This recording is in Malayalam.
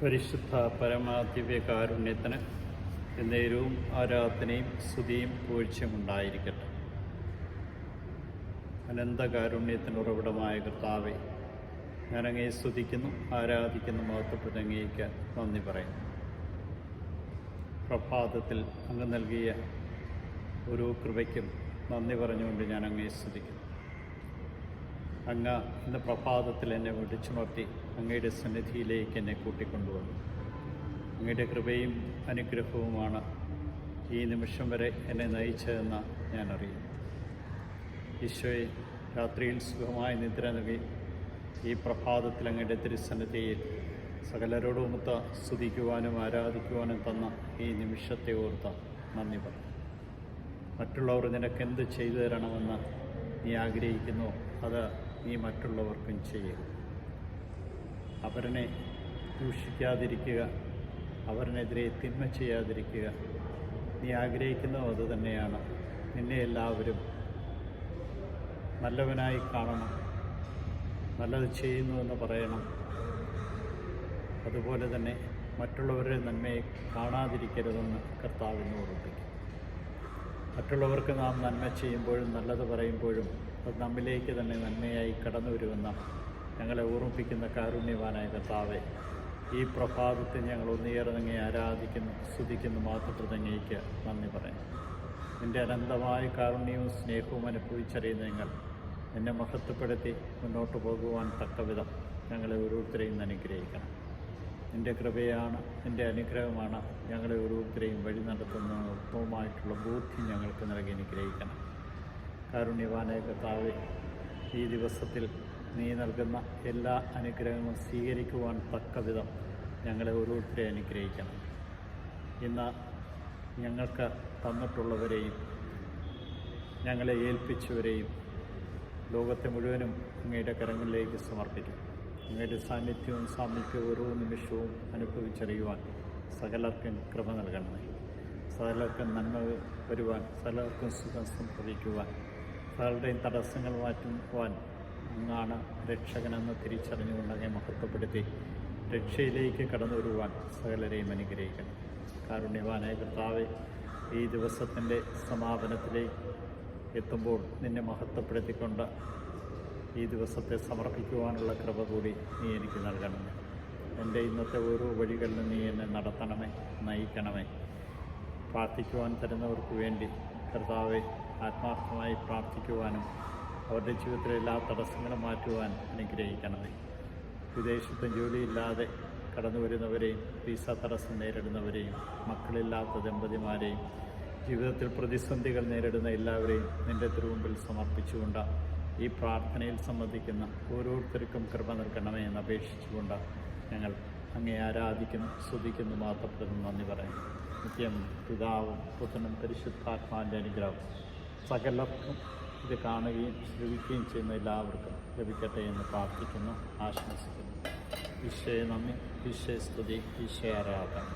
പരിശുദ്ധ പരമാദിവ്യകാരുണ്യത്തിന് എന്നേരവും ആരാധനയും സ്തുതിയും പുകഴ്ചയും ഉണ്ടായിരിക്കട്ടെ. അനന്തകാരുണ്യത്തിന് ഉറവിടമായ കർത്താവെ, ഞാൻ അങ്ങയെ സ്തുതിക്കുന്നു, ആരാധിക്കുന്നു, മഹത്വപ്പെടുന്ന അങ്ങേക്ക് നന്ദി പറയുന്നു. പ്രഭാതത്തിൽ അങ്ങ് നൽകിയ ഓരോ കൃപയ്ക്കും നന്ദി പറഞ്ഞുകൊണ്ട് ഞാൻ അങ്ങയെ സ്തുതിക്കുന്നു. അങ്ങ് ഇന്ന് പ്രഭാതത്തിൽ എന്നെ വിളിച്ചുണർത്തി അങ്ങയുടെ സന്നിധിയിലേക്ക് എന്നെ കൂട്ടിക്കൊണ്ടുവന്നു. അങ്ങയുടെ കൃപയും അനുഗ്രഹവുമാണ് ഈ നിമിഷം വരെ എന്നെ നയിച്ചതെന്ന് ഞാൻ അറിയുന്നു. ഈശോയെ, രാത്രിയിൽ സുഖമായി നിദ്ര നൽകി ഈ പ്രഭാതത്തിൽ അങ്ങയുടെ തിരുസന്നിധിയിൽ സകലരോടുമൊത്ത് സ്തുതിക്കുവാനും ആരാധിക്കുവാനും തന്ന ഈ നിമിഷത്തെ ഓർത്ത് നന്ദി പറഞ്ഞു. മറ്റുള്ളവർ നിനക്കെന്ത് ചെയ്തു തരണമെന്ന് നീ ആഗ്രഹിക്കുന്നു, അത് നീ മറ്റുള്ളവർക്കും ചെയ്യുക. അവരനെ ദൂഷിക്കാതിരിക്കുക, അവരിനെതിരെ തിന്മ ചെയ്യാതിരിക്കുക. നീ ആഗ്രഹിക്കുന്നതും അതുതന്നെയാണ്. നിന്നെ എല്ലാവരും നല്ലവനായി കാണണം, നല്ലത് ചെയ്യുന്നുവെന്ന് പറയണം. അതുപോലെ തന്നെ മറ്റുള്ളവരുടെ നന്മയെ കാണാതിരിക്കരുതെന്ന് കർത്താവിനെ ഓർമ്മിപ്പിക്കും. മറ്റുള്ളവർക്ക് നാം നന്മ ചെയ്യുമ്പോഴും നല്ലത് പറയുമ്പോഴും അത് നമ്മിലേക്ക് തന്നെ നന്മയായി കടന്നു വരുമെന്ന് ഞങ്ങളെ ഓർമ്മിപ്പിക്കുന്ന കാരുണ്യവാനായ കർത്താവെ, ഈ പ്രഭാതത്തിൽ ഞങ്ങൾ ഒന്നുചേർന്നങ്ങയെ ആരാധിക്കുന്നു, സ്തുതിക്കുന്നു, മാതൃകൃതങ്ങയ്ക്ക് നന്ദി പറയുന്നു. നിൻ്റെ അനന്തമായ കാരുണ്യവും സ്നേഹവും അനുഭവിച്ചറിയുന്ന ഞങ്ങൾ എന്നെ മഹത്വപ്പെടുത്തി മുന്നോട്ട് പോകുവാൻ തക്കവിധം ഞങ്ങളെ ഓരോരുത്തരെയും അനുഗ്രഹിക്കണം. നിൻ്റെ കൃപയാണ്, നിൻ്റെ അനുഗ്രഹമാണ് ഞങ്ങളെ ഓരോരുത്തരെയും വഴി നടത്തുന്ന ഉത്തമമായിട്ടുള്ള ബോധ്യം ഞങ്ങൾക്ക് നൽകി അനുഗ്രഹിക്കണം. കാരുണ്യവാനായ കർത്താവേ, ഈ ദിവസത്തിൽ നീ നൽകുന്ന എല്ലാ അനുഗ്രഹങ്ങളും സ്വീകരിക്കുവാൻ തക്കവിധം ഞങ്ങളെ ഓരോരുത്തരെ അനുഗ്രഹിക്കണം. ഇന്ന് ഞങ്ങൾക്ക് തന്നിട്ടുള്ളവരെയും ഞങ്ങളെ ഏൽപ്പിച്ചവരെയും ലോകത്തെ മുഴുവനും അങ്ങയുടെ കരങ്ങളിലേക്ക് സമർപ്പിക്കും. അങ്ങയുടെ സാന്നിധ്യവും സാമീപ്യവും ഓരോ നിമിഷവും അനുഭവിച്ചറിയുവാൻ സകലർക്കും കൃപ നൽകണമേ. സകലർക്കും നന്മ വരുവാൻ, സകലർക്കും സുഖം സംഭവിക്കുവാൻ, സകലരുടെയും തടസ്സങ്ങൾ മാറ്റുവാൻ അങ്ങാണ് രക്ഷകനെന്ന് തിരിച്ചറിഞ്ഞുകൊണ്ട് അങ്ങേ മഹത്വപ്പെടുത്തി രക്ഷയിലേക്ക് കടന്നു വരുവാൻ സകലരെയും അനുഗ്രഹിക്കണം. കാരുണ്യവാനായ കർത്താവെ, ഈ ദിവസത്തിൻ്റെ സമാപനത്തിലേക്ക് എത്തുമ്പോൾ നിന്നെ മഹത്വപ്പെടുത്തിക്കൊണ്ട് ഈ ദിവസത്തെ സമർപ്പിക്കുവാനുള്ള കൃപ കൂടി നീ എനിക്ക് നൽകണമേ. എൻ്റെ ഇന്നത്തെ ഓരോ വഴികളിലും നീ എന്നെ നടത്തണമേ, നയിക്കണമേ. പ്രാർത്ഥിക്കുവാൻ തരുന്നവർക്ക് വേണ്ടി കർത്താവെ, ആത്മാർത്ഥമായി പ്രാർത്ഥിക്കുവാനും അവരുടെ ജീവിതത്തിലെ എല്ലാ തടസ്സങ്ങളും മാറ്റുവാൻ അനുഗ്രഹിക്കണമേ. വിദേശത്തും ജോലിയില്ലാതെ കടന്നു വരുന്നവരെയും വിസ തടസ്സം നേരിടുന്നവരെയും മക്കളില്ലാത്ത ദമ്പതിമാരെയും ജീവിതത്തിൽ പ്രതിസന്ധികൾ നേരിടുന്ന എല്ലാവരെയും നിൻ്റെ തിരുമുമ്പിൽ സമർപ്പിച്ചുകൊണ്ട് ഈ പ്രാർത്ഥനയിൽ സംബന്ധിക്കുന്ന ഓരോരുത്തർക്കും കൃപ നൽകണമേ എന്ന് അപേക്ഷിച്ചുകൊണ്ട് ഞങ്ങൾ അങ്ങേ ആരാധിക്കുന്നു, സ്തുതിക്കുന്നു, മാത്രപ്പെടുന്നു, നന്ദി പറയുന്നു. നിത്യം പിതാവും പുത്രനും പരിശുദ്ധാത്മാവിൻ്റെ അനുഗ്രഹം സകലർക്കും ഇത് കാണുകയും ശ്രവിക്കുകയും ചെയ്യുന്ന എല്ലാവർക്കും ലഭിക്കട്ടെ എന്ന് പ്രാർത്ഥിക്കുന്നു, ആശംസിക്കുന്നു. ഈശോയെ നന്ദി, ഈശോയെ സ്തുതി, ഈശോയെ ആരാധന.